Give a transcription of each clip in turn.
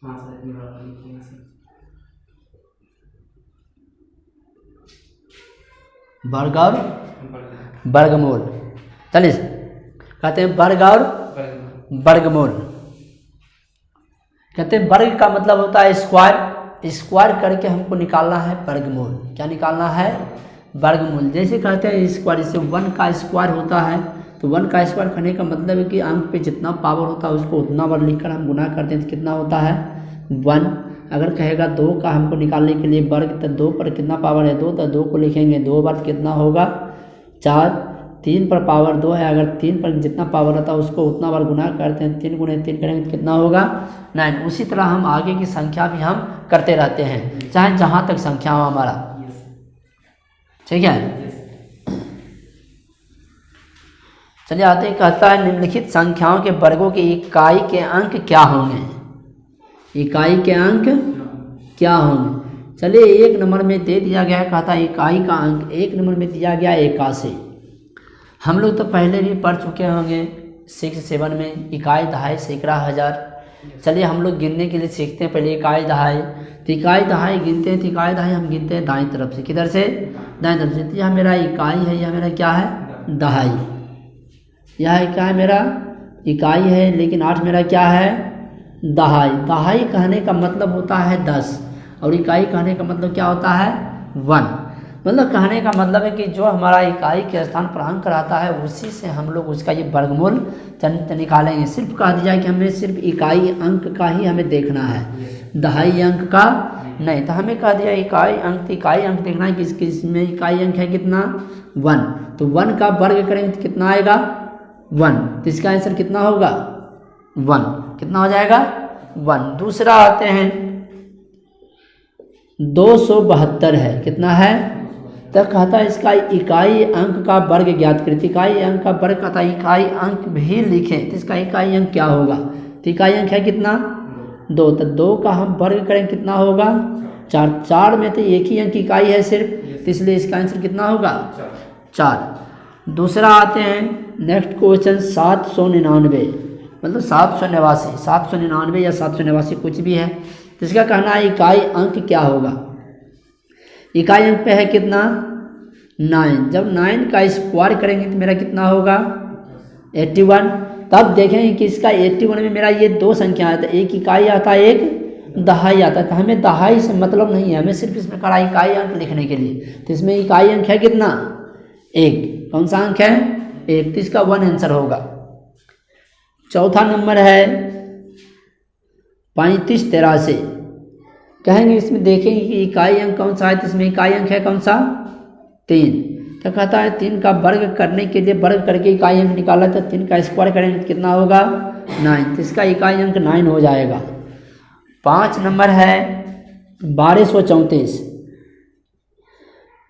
हाँ सर इतनी बराबर लिखिएगा सर। वर्ग और वर्ग वर्गमूल। चलिए कहते हैं वर्ग और वर्गमूल। कहते हैं वर्ग का मतलब होता है स्क्वायर, स्क्वायर करके हमको निकालना है वर्गमूल। क्या निकालना है? वर्गमूल। जैसे कहते हैं स्क्वायर, जैसे 1 का स्क्वायर होता है तो 1 का स्क्वायर करने का मतलब है कि अंक पे जितना पावर होता है उसको उतना बार लिखकर हम गुना करते हैं तो कितना होता है 1। अगर कहेगा 2 का हमको निकालने के लिए वर्ग, तो 2 पर कितना पावर है 2, तो 2 को लिखेंगे 2 बार कितना होगा 4। 3 पर पावर 2 है, अगर 3 पर जितना पावर रहता है उसको उतना बार गुना करते हैं, 3 गुणे 3 करेंगे तो कितना होगा 9। उसी तरह हम आगे की संख्या भी हम करते रहते हैं, चाहे जहाँ तक संख्या हो हमारा। ठीक है, चलिए आते हैं। कहता है निम्नलिखित संख्याओं के वर्गों की इकाई के अंक क्या होंगे? इकाई के अंक क्या होंगे? चलिए 1 नंबर में दे दिया गया है, कहता है इकाई का अंक 1 नंबर में दिया गया 81। हम लोग तो पहले भी पढ़ चुके होंगे 6, 7 में इकाई, दहाई, सैकड़ा, हज़ार। चलिए हम लोग गिनने के लिए सीखते हैं। पहले इकाई दहाई, तो इकाई दहाई गिनते हैं, तो इकाई दहाई हम गिनते हैं दाईं तरफ से। किधर से? दाईं तरफ से। तो यह मेरा इकाई है, यह मेरा क्या है दहाई। यह क्या है मेरा इकाई है, लेकिन 8 मेरा क्या है दहाई। दहाई कहने का मतलब होता है 10 और इकाई कहने का मतलब क्या होता है 1। मतलब कहने का मतलब है कि जो हमारा इकाई के स्थान पर अंक रहता है उसी से हम लोग उसका ये वर्गमूल निकालेंगे। सिर्फ कह दिया कि हमें सिर्फ इकाई अंक का ही हमें देखना है, दहाई अंक का नहीं। तो हमें कह दिया इकाई अंक, तो इकाई अंक देखना है कि इसमें इकाई अंक है कितना 1। तो 1 का वर्ग करेंगे तो कितना आएगा 1। तो इसका आंसर कितना होगा 1। कितना हो जाएगा 1। दूसरा आते हैं 272 है, कितना है? तो कहता है इसका इकाई अंक का वर्ग ज्ञात करें। इकाई अंक का वर्ग कहता है इकाई अंक भी लिखें, तो इसका इकाई अंक क्या होगा? तो इकाई अंक है कितना 2, तो 2 का हम वर्ग करें कितना होगा 4। 4 में तो एक ही अंक इकाई है सिर्फ, तो इसलिए इसका आंसर कितना होगा 4। दूसरा आते हैं नेक्स्ट क्वेश्चन 799, मतलब 789, 799 या 789 कुछ भी है। तो इसका कहना है इकाई अंक क्या होगा? इकाई अंक पे है कितना 9। जब 9 का स्क्वायर करेंगे तो मेरा कितना होगा 81। तब देखेंगे कि इसका 81 में मेरा ये 2 संख्या आता है, एक इकाई आता है एक दहाई आता है। तो हमें दहाई से मतलब नहीं है, हमें सिर्फ इसमें करा इकाई अंक लिखने के लिए। तो इसमें इकाई अंक है कितना 1। कौन सा अंक है 1, तो इसका 1 आंसर होगा। चौथा नंबर है 3583। कहेंगे इसमें देखेंगे कि इकाई अंक कौन सा है, तो इसमें इकाई अंक है कौन सा 3। तो कहता है 3 का वर्ग करने के लिए वर्ग करके इकाई अंक निकाला, तो 3 का स्क्वायर करेंगे तो कितना होगा 9। तो इसका इकाई अंक 9 हो जाएगा। 5 नंबर है 1234।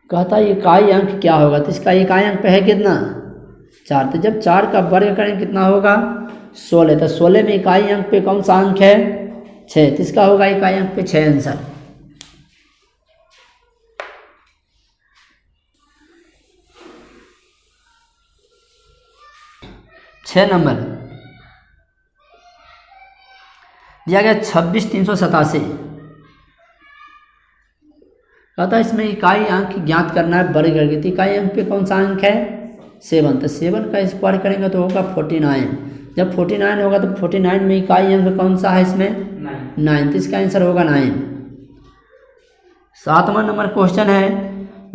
कहता है इकाई अंक क्या होगा? तो इसका इकाई अंक पे है कितना 4। तो जब 4 का वर्ग करेंगे कितना होगा 16। तो 16 में इकाई अंक पे कौन सा अंक है 6। तो इसका होगा इकाई अंक पे 6 आंसर। छः नंबर दिया गया 26387। कहता है इसमें इकाई अंक ज्ञात करना है वर्ग करके। तो इकाई अंक पे कौन सा अंक है 7। तो 7 का स्क्वायर करेंगे तो होगा 49। जब 49 होगा तो 49 में इकाई अंक कौन सा है इसमें 9। तो इसका आंसर होगा 9। 7वां नंबर क्वेश्चन है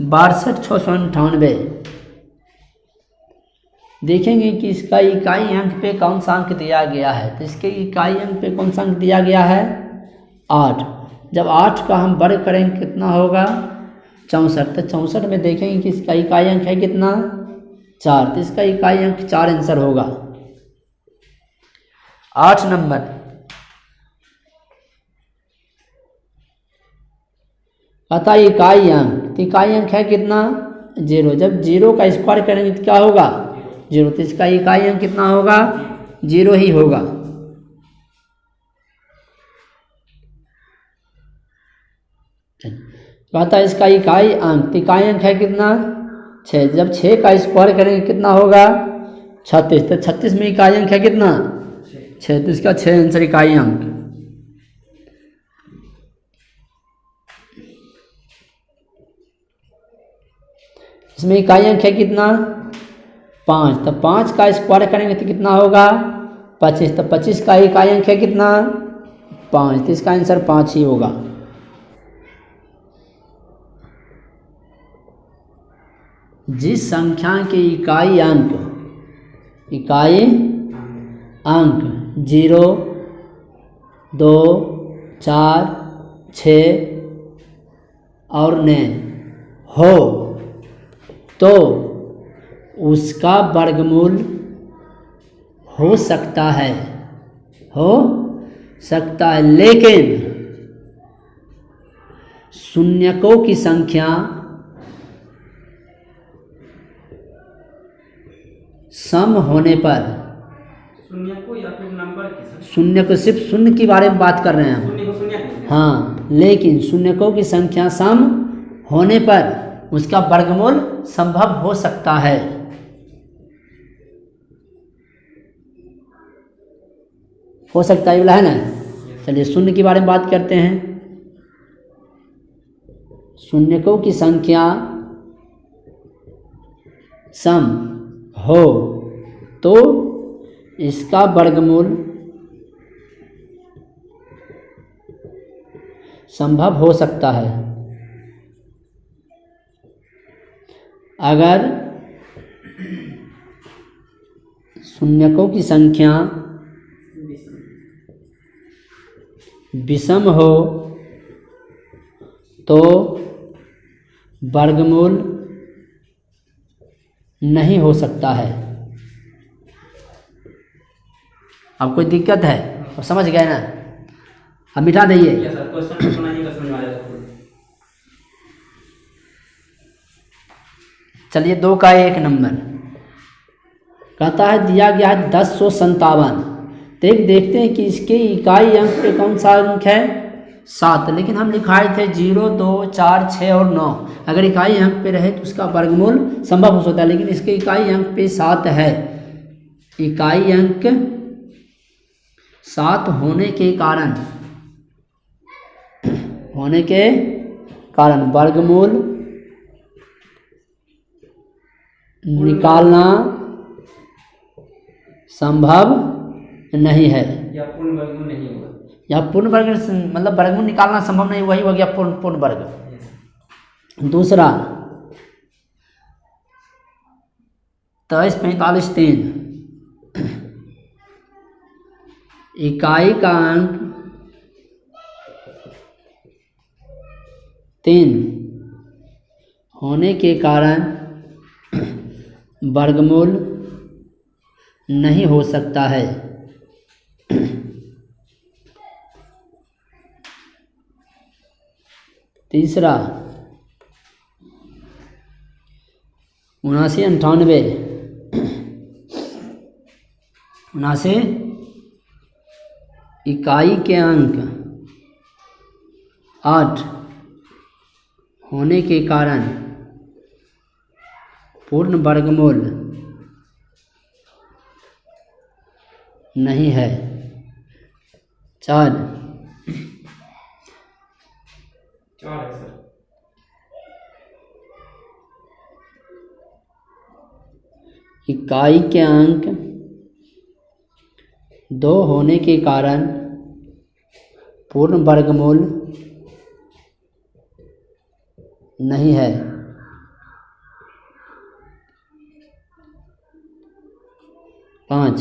62698। देखेंगे कि इसका इकाई अंक पे कौन सा अंक दिया गया है। तो इसके इकाई अंक पे कौन सा अंक दिया गया है 8। जब 8 का हम वर्ग करेंगे कितना होगा 64। तो 64 में देखेंगे कि इसका इकाई अंक है कितना 4। तो इसका इकाई अंक 4 आंसर होगा। 8 नंबर कहता है इकाई अंक। तो इकाई अंक है कितना 0। जब 0 का स्क्वायर करेंगे तो क्या होगा 0। तो इसका इकाई अंक कितना होगा 0 ही होगा। कहता है इसका इकाई अंक। तो इकाई अंक है कितना 6। जब 6 का स्क्वायर करेंगे कितना होगा 36। तो 36 में इकाई अंक है कितना 6। तो इसका 6 आंसर इकाई अंक। इसमें इकाई अंक है कितना 5, तो 5 का स्क्वायर करेंगे तो कितना होगा 25, तो 25 का इकाई अंक है कितना 5, तो इसका आंसर 5 ही होगा। जिस संख्या के इकाई अंक 0, 2, 4, 6 और 9 हो तो उसका वर्गमूल हो सकता है, लेकिन शून्यकों की संख्या सम होने पर, शून्य को या फिर नंबर की सर? शून्य को, सिर्फ शून्य के बारे में बात कर रहे हैं हम। शून्य को शून्य कहते हैं। हाँ, लेकिन शून्यकों की संख्या सम होने पर उसका वर्गमूल संभव हो सकता है। हो सकता है बोला है ना। चलिए शून्य के बारे में बात करते हैं। शून्यकों की संख्या सम हो तो इसका वर्गमूल संभव हो सकता है। अगर शून्यकों की संख्या विषम हो तो वर्गमूल नहीं हो सकता है। अब कोई दिक्कत है? अब समझ गए ना? अब मिटा दइए। क्या सर क्वेश्चन सुनाइएगा, समझ में आ जाएगा। चलिए 2 का 1 नंबर कहता है दिया गया है 1057। तो एक देखते हैं कि इसके इकाई अंक पे कौन सा अंक है 7, लेकिन हम लिखाए थे 0, 2, 4, 6 और 9। अगर इकाई अंक पे रहे तो उसका वर्गमूल संभव हो सकता है, लेकिन इसके इकाई अंक पे 7 है। इकाई अंक 7 होने के कारण वर्गमूल निकालना संभव नहीं है। या पूर्ण वर्गमूल नहीं होगा। या पूर्ण वर्ग मतलब वर्गमूल निकालना संभव नहीं, वही हो गया पूर्ण वर्ग। दूसरा 23, 45, 3 इकाई का अंक 3 होने के कारण वर्गमूल नहीं हो सकता है। तीसरा 79, 98 इकाई के अंक 8 होने के कारण पूर्ण वर्गमूल नहीं है। 4 है सर। इकाई के अंक 2 होने के कारण पूर्ण वर्गमूल नहीं है। 5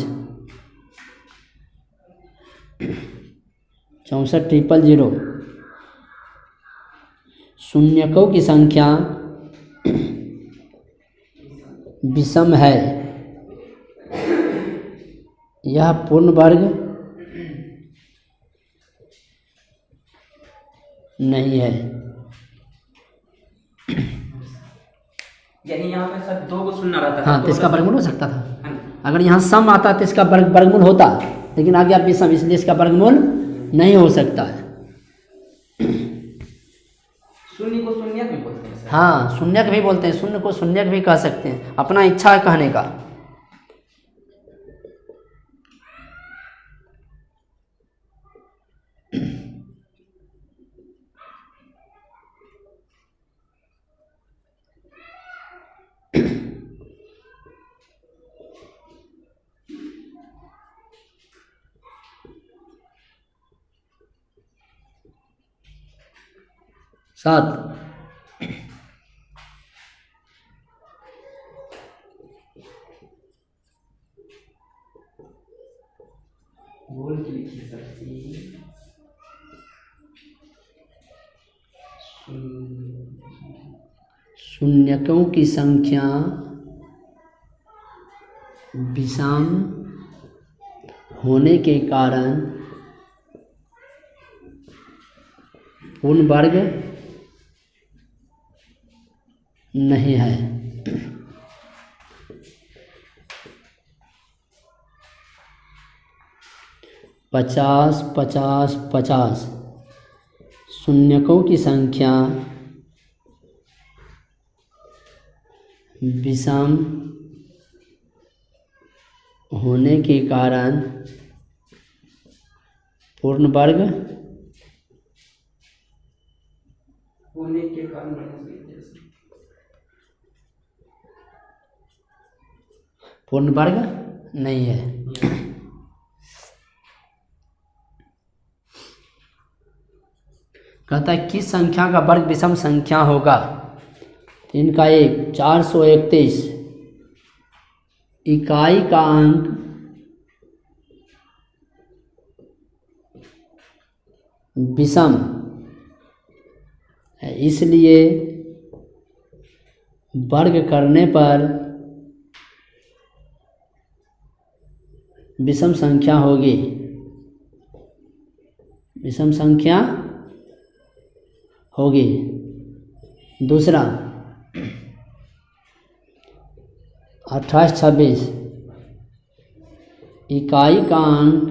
64, 000 शून्यकों की संख्या विषम है। यह पूर्ण वर्ग नहीं है। यही यहाँ पे सर 2 को सुनना रहता है। हाँ, तो इसका वर्गमूल हो सकता था। हाँ। अगर यहाँ सम आता तो इसका वर्गमूल होता, लेकिन आगे आप विषम, इसलिए इसका वर्गमूल नहीं हो सकता है। शून्य को शून्यक भी बोलते हैं सर। हाँ, शून्यक भी बोलते हैं, शून्य को शून्यक भी कह सकते हैं, अपना इच्छा है कहने का। 7। बोल के लिखिए सर। शून्यकों की संख्या विषम होने के कारण पूर्ण वर्ग नहीं है। 50, 50, 50 शून्यकों की संख्या विषम होने के कारण पूर्ण वर्ग होने के कारण पूर्ण वर्ग नहीं है। कहता है किस संख्या का वर्ग विषम संख्या होगा। 3 का 1 431 इकाई का अंक विषम है, इसलिए वर्ग करने पर विषम संख्या होगी। विषम संख्या होगी। दूसरा 28, 26 इकाई का अंक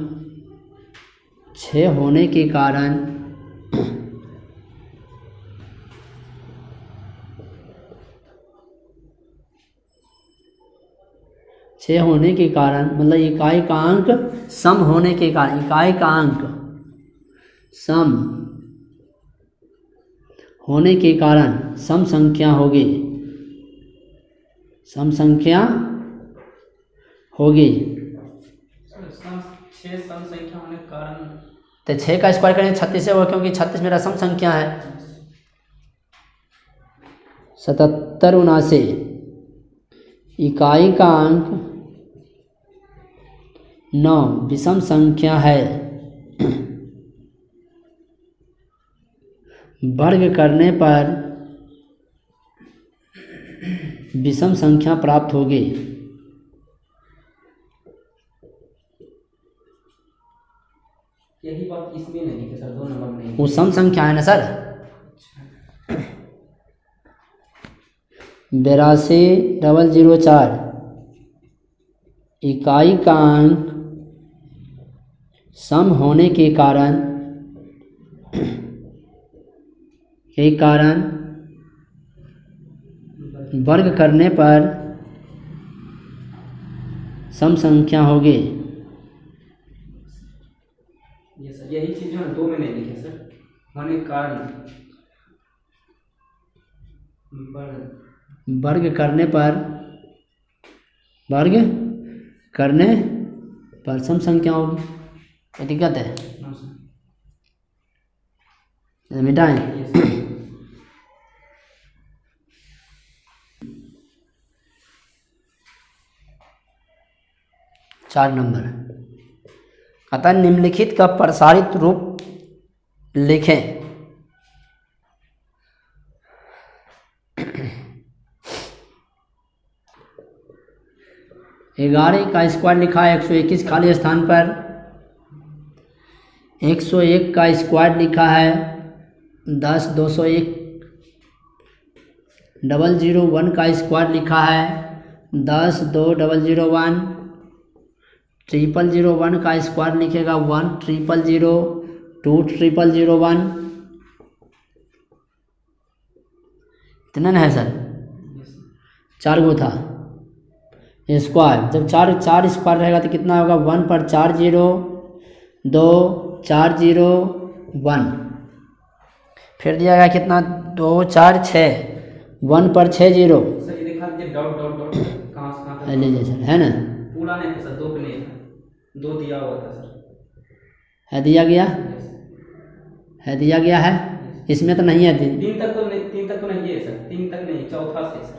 6 होने के कारण मतलब इकाई का अंक सम होने के कारण, इकाई का अंक सम होने के कारण सम संख्या होगी। सम संख्या होगी। 6 सम संख्या होने के कारण तो 6 का स्क्वायर करेंगे 36 से होगा, क्योंकि 36 मेरा सम संख्या है। 77, 79 इकाई का अंक 9 विषम संख्या है। वर्ग करने पर विषम संख्या प्राप्त होगी। यही बात इसमें नहीं है सर, 2 नंबर में वो सम संख्या है ना सर। 82,004 इकाई का अंक सम होने के कारण वर्ग करने पर सम संख्या होगी। ये सर यही चीज जो है 2 में नहीं लिखे सर, होने के कारण वर्ग करने पर सम संख्या होगी। ये दिक्कत है, मिटाएं। 4 नंबर कहता है निम्नलिखित का प्रसारित रूप लिखें। 11 का स्क्वायर लिखा है 121 खाली स्थान पर। 101 का स्क्वायर लिखा है 10, 201 001 का स्क्वायर लिखा है 10, 2 001 001 का स्क्वायर लिखेगा 1 000 2 001। इतना ना है सर, 4 गो था स्क्वायर। जब चार स्क्वायर रहेगा तो कितना होगा, 1 पर 4 0 2 4 0 1। फिर दिया गया कितना, 2 4 6 1 पर 6 0। सर ये देखा कि डॉट डॉट डॉट कहाँ से कहाँ तक लीजिए सर, है ना। पूरा नहीं था सर, 2 पे नहीं था, 2 दिया हुआ था सर। है दिया गया है। इसमें तो नहीं है 3। 3 तक तो नहीं है सर, 3 तक नहीं, चौथा से सर।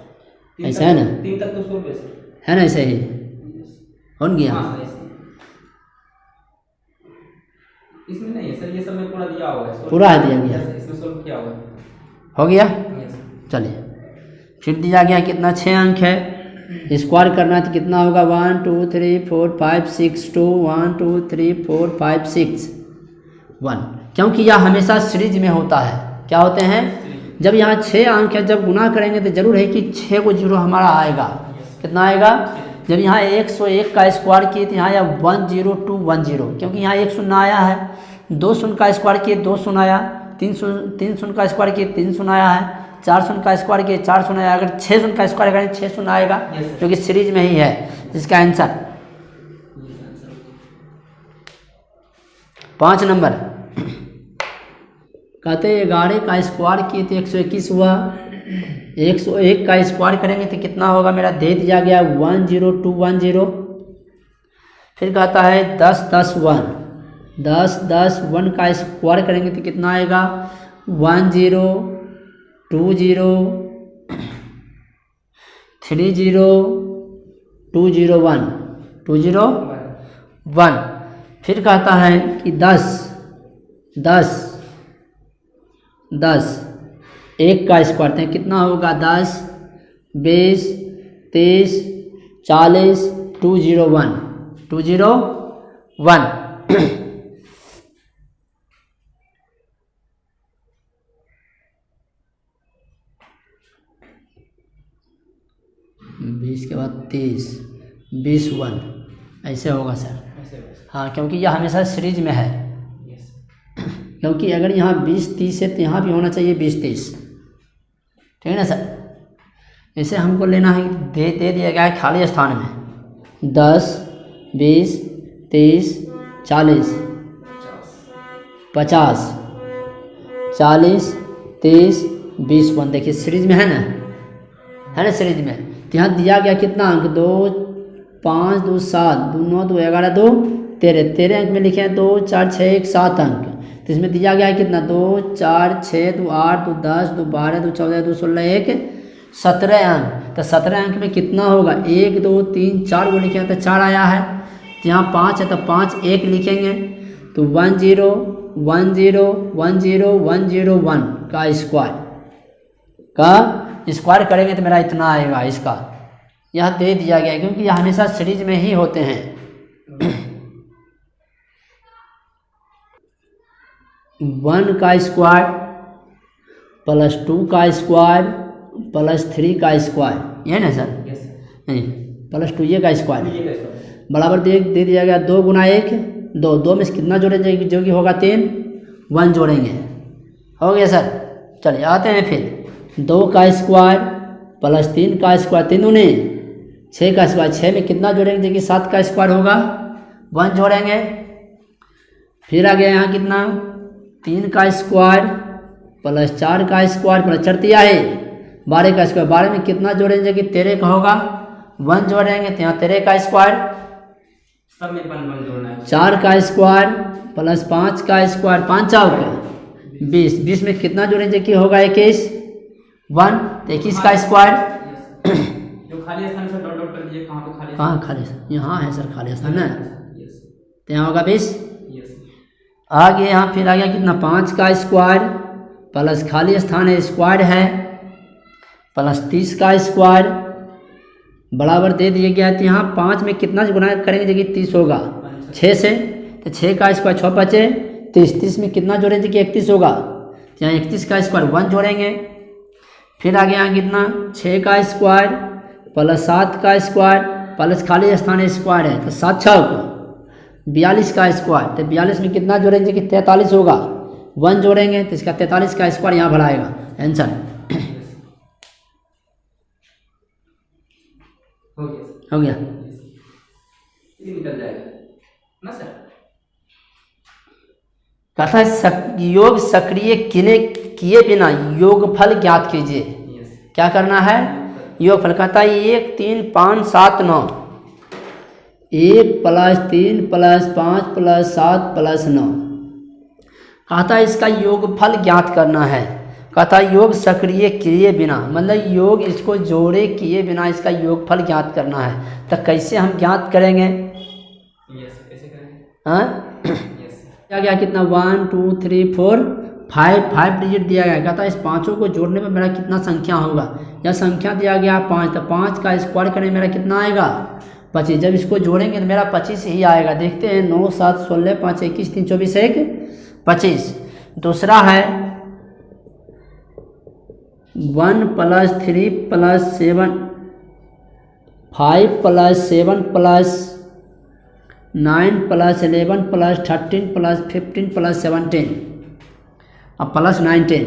ऐसा है ना? 3 तक तो 100 रुपये सर, है ना? ऐसे ही हो गया। हाँ सर ऐसे। इसमें नहीं है सर, ये सब में पूरा दिया हुआ है, पूरा है दिया गया, इसमें सोल्व किया हुआ है। हो गया। Yes sir. चलिए फिर दिया गया कितना, 6 अंक है, स्क्वायर करना तो कितना होगा 1 2 3 4 5 6 2 1 2 3 4 5 6 1, क्योंकि यह हमेशा सीरीज में होता है। क्या होते हैं? जब यहाँ 6 अंक है, जब गुना करेंगे तो जरूर है कि 6 को जीरो हमारा आएगा। कितना आएगा? जब यहाँ 101 का स्क्वायर किए तो यहाँ या 10210, क्योंकि यहाँ 1 शून्य आया है। 2 शून्य का स्क्वायर किए 2 शून्य आया, 3 शून्य का स्क्वायर किए 3 शून्य आया है, 4 शून्य का स्क्वायर किए 4 शून्य आया। अगर 6 शून्य का स्क्वायर करें 6 शून्य आएगा, क्योंकि सीरीज में ही है। इसका आंसर 5 नंबर। कहते हैं 11 का स्क्वायर किए तो 121 हुआ, 101 का स्क्वायर करेंगे तो कितना होगा, मेरा दे दिया गया 10210। फिर कहता है 10 10 1, 10 10 1 का स्क्वायर करेंगे तो कितना आएगा 10 20 30 201 201। फिर कहता है कि 10 10 10 1 का स्क्वायर है, कितना होगा 10 20 30 40 201 201। बीस के बाद 30 20 1 ऐसे होगा सर। हाँ, क्योंकि यह हमेशा सीरीज में है। क्योंकि अगर यहाँ 20 30 है तो यहाँ भी होना चाहिए 20 30, ठीक है ना सर? इसे हमको लेना है, दे दिया गया है खाली स्थान में 10 20 30 40 50 40 30 20 1। देखिए सीरीज में है ना सीरीज में। तो यहाँ दिया गया कितना अंक, 2 5 2 7 2 9 2 11 2 13 अंक में लिखे हैं 2 4 6 1 7 अंक। तो इसमें दिया गया है कितना, 2 4 6 2 8 2 10 2 12 2 14 2 16 1 17 अंक। तो 17 अंक में कितना होगा, 1 2 3 4 को लिखे हैं तो 4 आया है। तो यहाँ 5 है तो 5 1 लिखेंगे तो 10 10 10 101 का स्क्वायर करेंगे तो मेरा इतना आएगा। इसका यह दे दिया गया क्योंकि यह हमेशा सीरीज में ही होते हैं। 1 का स्क्वायर प्लस 2 का स्क्वायर प्लस 3 का स्क्वायर, यह ना सर? नहीं, प्लस 2 ये का स्क्वायर बराबर दे दिया गया 2 गुना 1 2 2 में कितना जोड़ेंगे, जो कि होगा 3 1 जोड़ेंगे। हो गया सर। चलिए आते हैं फिर 2 का स्क्वायर प्लस 3 का स्क्वायर, तीनों ने 6 का स्क्वायर, 6 में कितना जोड़ेंगे, जो कि 7 का स्क्वायर होगा 1 जोड़ेंगे। फिर आ गया यहाँ कितना, 3 का स्क्वायर प्लस 4 का स्क्वायर प्लस 4 तिया है 12 का स्क्वायर, 12 में कितना जोड़ेंगे कि 13 का होगा 1 जोड़ेंगे तो यहाँ 13 का स्क्वायर, सब में 1 जोड़ना है। 4 का स्क्वायर प्लस 5 का स्क्वायर 5 4 का 20, 20 में कितना जोड़ेंगे कि होगा 21 1 तो 21 का स्क्वायर। जो खाली स्थान से डॉट डॉट कर दीजिए, कहाँ पे खाली, कहाँ खाली स्थान, यहाँ है सर खाली स्थान ना, तो यहाँ होगा 20। आगे यहाँ फिर आ गया कितना, 5 का स्क्वायर प्लस खाली स्थान है स्क्वायर है प्लस 30 का स्क्वायर बराबर दे दिया गया। तो यहाँ 5 में कितना गुना करेंगे, जगह 30 होगा 6 से, तो 6 का स्क्वायर 6 बचे 30, 30 में कितना जोड़ेंगे कि 31 होगा, तो यहाँ 31 का स्क्वायर 1 जोड़ेंगे। फिर आगे यहाँ कितना, 6 का स्क्वायर प्लस 7 का स्क्वायर प्लस खाली स्थान स्क्वायर है तो 7 6 42 का स्क्वायर, तो 42 में कितना जोड़ेंगे कि 43 होगा 1 जोड़ेंगे तो इसका 43 का स्क्वायर यहाँ भराएगा आंसर। हो गया ये निकल जाएगा ना सर। कथा योग सक्रिय किए बिना योगफल ज्ञात कीजिए। क्या करना है, योगफल कहता है 1 3 5 7 9, 1 प्लस 3 प्लस 5 प्लस 7 प्लस 9 कहता है इसका योगफल ज्ञात करना है। कहता है योग सक्रिय किए बिना, मतलब योग इसको जोड़े किए बिना इसका योगफल ज्ञात करना है। तो कैसे हम ज्ञात करेंगे? कैसे करेंगे? हाँ क्या गया कितना 1 2 3 4 5 डिजिट दिया गया। कहता है इस पाँचों को जोड़ने में मेरा कितना संख्या होगा। यह संख्या दिया गया 5, तो 5 का स्क्वायर करने में मेरा कितना आएगा 25। जब इसको जोड़ेंगे तो मेरा 25 ही आएगा। देखते हैं 9 7 16 5 21 3 24 1 25। दूसरा है 1 + 3 + 7 5 + 7 + 9 + 11 + 13 + 15 + 17 अब + 19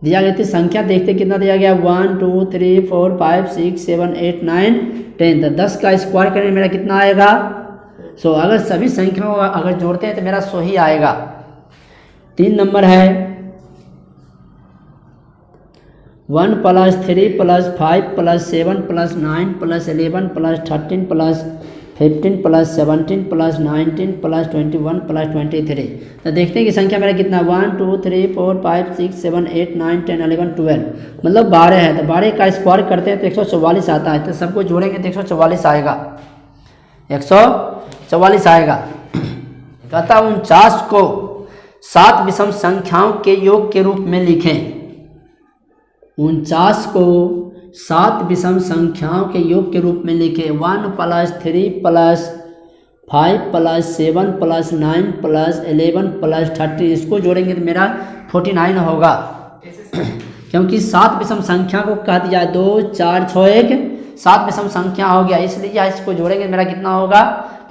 दिया गया थी संख्या। देखते कितना दिया गया 1 2 3 4 5 6 7 8 9 10। तो 10 का स्क्वायर करने में मेरा कितना आएगा 100। अगर सभी संख्याओं अगर जोड़ते हैं तो मेरा 100 ही आएगा। 3 नंबर है 1 + 3 + 5 + 7 + 9 + 11 + 13 + 15 + 17 + 19 + 21 + 23। तो देखते हैं कि संख्या मेरा कितना 1 2 3 4 5 6 7 8 9 10 11 12 मतलब 12 है। तो 12 का स्क्वायर करते हैं तो 144 आता है। तो सबको जोड़ेंगे तो 144 आएगा, 144 आएगा। कहता 49 को 7 विषम संख्याओं के योग के रूप में लिखें। 49 को 7 विषम संख्याओं के योग के रूप में लिखे। 1 + 3 + 5 + 7 + 9 + 11 + 30 इसको जोड़ेंगे तो मेरा 49 होगा। क्योंकि 7 विषम संख्या को कह दिया 2 4 6 1 7 विषम संख्या हो गया, इसलिए इसको जोड़ेंगे मेरा कितना होगा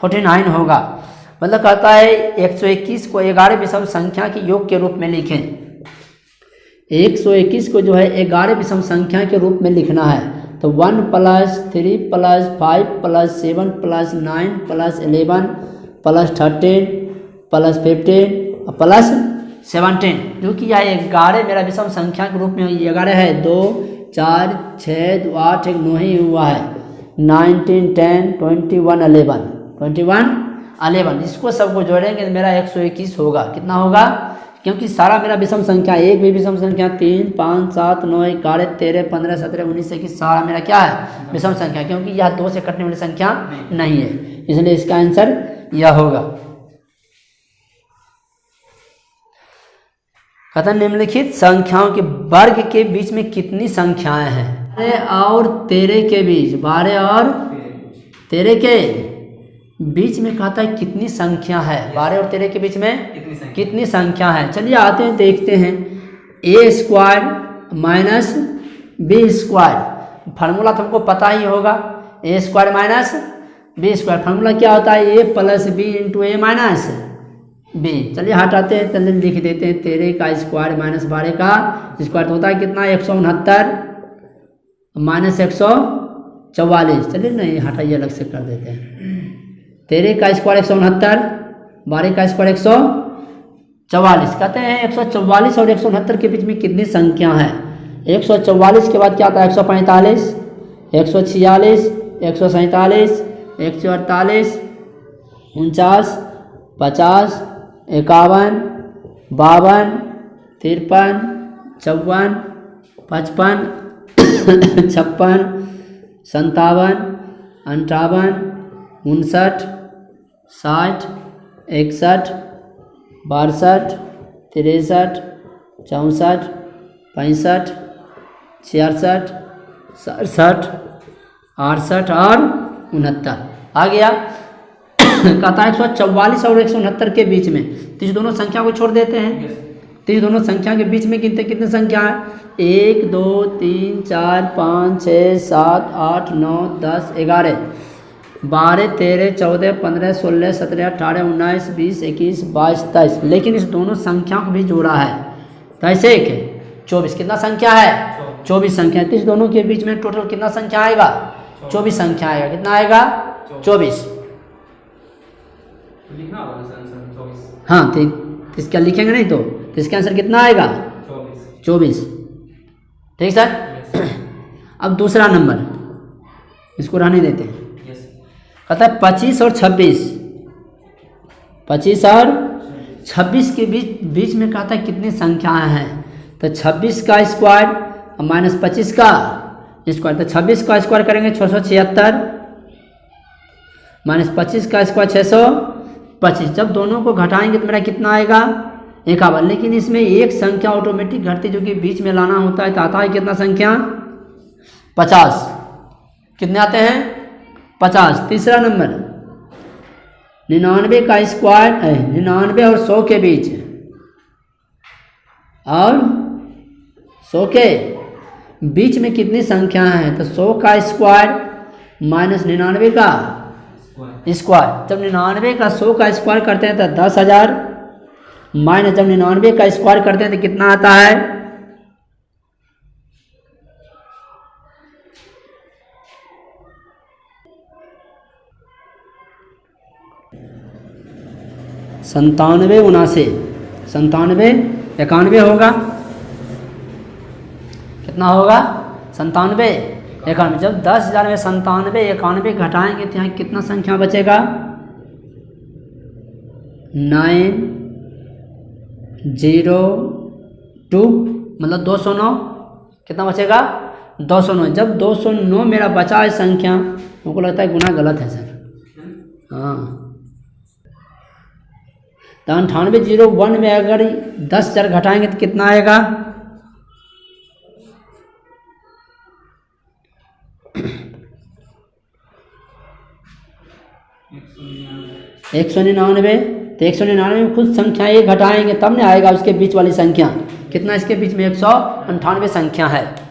49 होगा। मतलब कहता है 121 को 11 विषम संख्या के योग के रूप में लिखें। 121 को जो है 11 विषम संख्या के रूप में लिखना है। तो 1 + 3 + 5 + 7 + 9 + 11 + 13 + 15 + 17 जो कि यह 11 मेरा विषम संख्या के रूप में 11 है। 2 4 6 2 8 1 9 ही हुआ है। 19 10 21 11 इसको सबको जोड़ेंगे तो मेरा 121 होगा। कितना होगा? क्योंकि सारा मेरा विषम संख्या, एक भी विषम संख्या 3 5 7 9 11 13 15 17 19 21 सारा मेरा क्या है विषम संख्या, क्योंकि यह 2 से कटने वाली संख्या नहीं है, इसलिए इसका आंसर यह होगा। कहता निम्नलिखित संख्याओं के वर्ग के बीच में कितनी संख्याएं हैं? 12 और 13 के बीच, 12 और 13 के बीच में कहता है कितनी संख्या है? 12 और 13 के बीच में कितनी संख्या है? चलिए आते हैं देखते हैं। a² - b², फार्मूला तो हमको पता ही होगा। a² - b², फार्मूला क्या होता है? a + b × a - b। चलिए हटाते हैं, चलिए लिख देते हैं 13 का स्क्वायर - 12 का स्क्वायर तो होता है कितना 169 - 144। चलिए नहीं हटाइए, अलग से कर देते हैं। 13 का स्क्वायर 169, 12 का स्क्वायर 144। कहते हैं 144 और 169 के बीच में कितनी संख्या है? 144 के बाद क्या आता है 145 146 147 148 49 50 51 52 53 54 55 56 57 58 59 60 61 62 63 64 65 66 67 68 और 69 आ गया। कहता है 144 और 169 के बीच में, तो इस दोनों संख्या को छोड़ देते हैं। तो इस दोनों संख्या के बीच में कितने संख्या है? 1 2 3 4 5 6 7 8 9 10 11 12 13 14 15 16 17 18 19 20 21 22 23। लेकिन इस दोनों संख्याओं को भी जोड़ा है तो ऐसे 24। कितना संख्या है? 24 संख्या। तो इस दोनों के बीच में टोटल कितना संख्या आएगा? 24 संख्या आएगा। कितना आएगा? 24। हाँ तो इसका लिखेंगे नहीं तो इसका आंसर कितना आएगा? 24। ठीक सर। अब दूसरा नंबर, इसको रहने देते हैं। कहता है 25 और 26, 25 और 26 के बीच में कहता है कितनी संख्याएं हैं, तो 26 का स्क्वायर और माइनस 25 का स्क्वायर, तो 26 का स्क्वायर करेंगे 676 माइनस 25 का स्क्वायर 625। जब दोनों को घटाएंगे तो मेरा कितना आएगा 51। लेकिन इसमें एक संख्या ऑटोमेटिक घटती जो कि बीच में लाना होता है, तो आता है कितना संख्या 50। कितने आते हैं 50। तीसरा नंबर 99 का स्क्वायर 99 और 100 के बीच, और 100 के बीच में कितनी संख्या है, तो 100 का स्क्वायर माइनस 99 का स्क्वायर। जब 99 का 100 का स्क्वायर करते हैं तो 10,000, माइनस जब 99 का स्क्वायर करते हैं तो कितना आता है 97, 79, 91 होगा। कितना होगा 97, 91। जब 10,000 में 97, 91 घटाएंगे तो यहाँ कितना संख्या बचेगा 902, मतलब 209। कितना बचेगा 209। जब 209 मेरा बचा है संख्या, मुझको लगता है गुना गलत है सर। हाँ, तो 9801 में अगर 10,000 घटाएंगे तो कितना आएगा 199। तो 199 में खुद संख्या एक घटाएंगे तब नहीं आएगा उसके बीच वाली संख्या। कितना इसके बीच में 198 संख्या है।